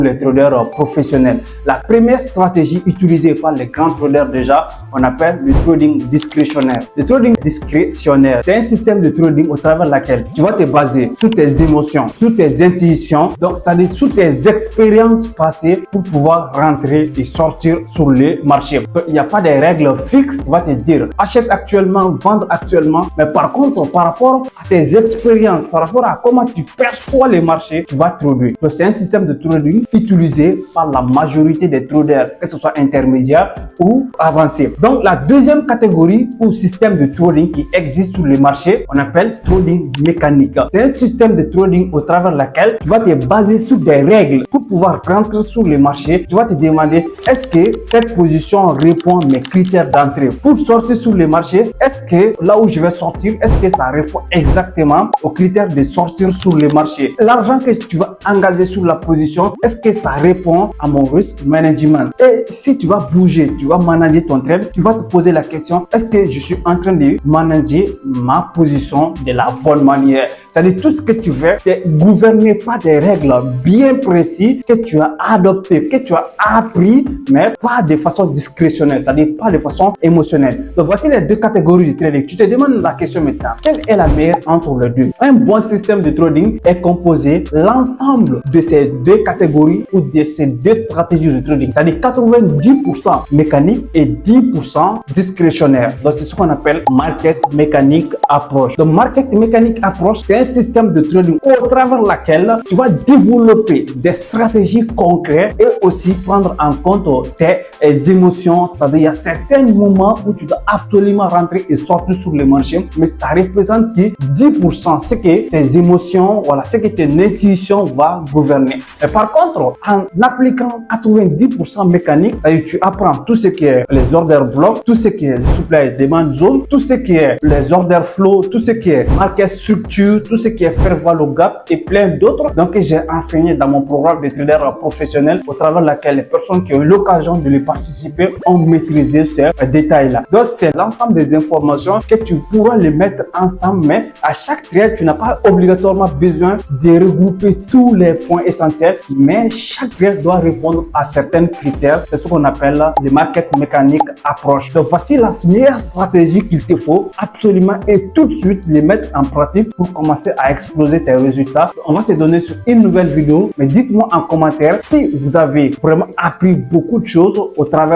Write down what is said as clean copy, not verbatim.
les traders professionnels. La première stratégie utilisée par les grands traders déjà, on appelle le trading discrétionnaire. Le trading discrétionnaire, c'est un système de trading au travers lequel tu vas te baser sur tes émotions, sur tes intuitions, donc c'est-à-dire sur tes expériences passées pour pouvoir rentrer et sortir sur les marchés. Donc, il n'y a pas de règles fixes qui va te dire achète actuellement, vendre actuellement, mais par contre, par rapport à tes expériences, par rapport à comment tu perçois les marchés, tu vas trader. Donc, c'est un système de trading utilisé par la majorité des traders, que ce soit intermédiaire ou avancé. Donc, la deuxième catégorie ou système de trading qui existe sur les marchés, on appelle trading mécanique. C'est un système de trading au travers lequel tu vas te baser sur des règles pour pouvoir rentrer sur les marchés. Tu vas te demander est-ce que cette position répond à mes critères d'entrée pour sortir sur les marchés? Est-ce que là où je vais sortir, est-ce que ça répond exactement aux critères de sortir sur les marchés? L'argent que tu vas engager sur la position, est-ce que ça répond à mon risk management? Et si tu vas bouger, tu vas manager ton trade, tu vas te poser la question, est-ce que je suis en train de manager ma position de la bonne manière? C'est-à-dire tout ce que tu fais, c'est gouverné par des règles bien précises que tu as adoptées, que tu as appris, mais pas de façon discrétionnelle, c'est-à-dire pas de façon émotionnelle. Donc voici les deux catégories de trading. Tu te demandes la question maintenant, quelle est la meilleure entre les deux? Un bon système de trading est composé l'ensemble de ces deux catégories ou de ces deux stratégies de trading, c'est-à-dire 90% mécanique et 10% discrétionnaire. Donc c'est ce qu'on appelle market mécanique approche. Donc market mécanique approche, c'est un système de trading au travers laquelle tu vas développer des stratégies concrètes et aussi prendre en compte tes émotions. C'est-à-dire il y a certains moments où tu dois absolument rentrer et sortir sur le marché, mais ça représente que 10%, c'est que tes émotions, voilà, c'est que tes intuitions va gouverner. Et par contre, en appliquant 90% mécanique, tu apprends tout ce qui est les order blocks, tout ce qui est le supply demand zone, tout ce qui est les order flow, tout ce qui est market structure, tout ce qui est fair value gap et plein d'autres. Donc, j'ai enseigné dans mon programme de trader professionnel au travers laquelle les personnes qui ont eu l'occasion de les participer ont maîtrisé ces détails-là. Donc, c'est l'ensemble des informations que tu pourras les mettre ensemble, mais à chaque trade, tu n'as pas obligatoirement besoin de regrouper tous les points essentiels, mais chaque trade doit répondre à certains critères. C'est ce qu'on appelle le market mécanique approche. Donc, voici la meilleure stratégie qu'il te faut absolument et tout de suite les mettre en pratique pour commencer à exploser tes résultats. On va se donner sur une nouvelle vidéo, mais dites-moi en commentaire si vous avez vraiment appris beaucoup de choses au travers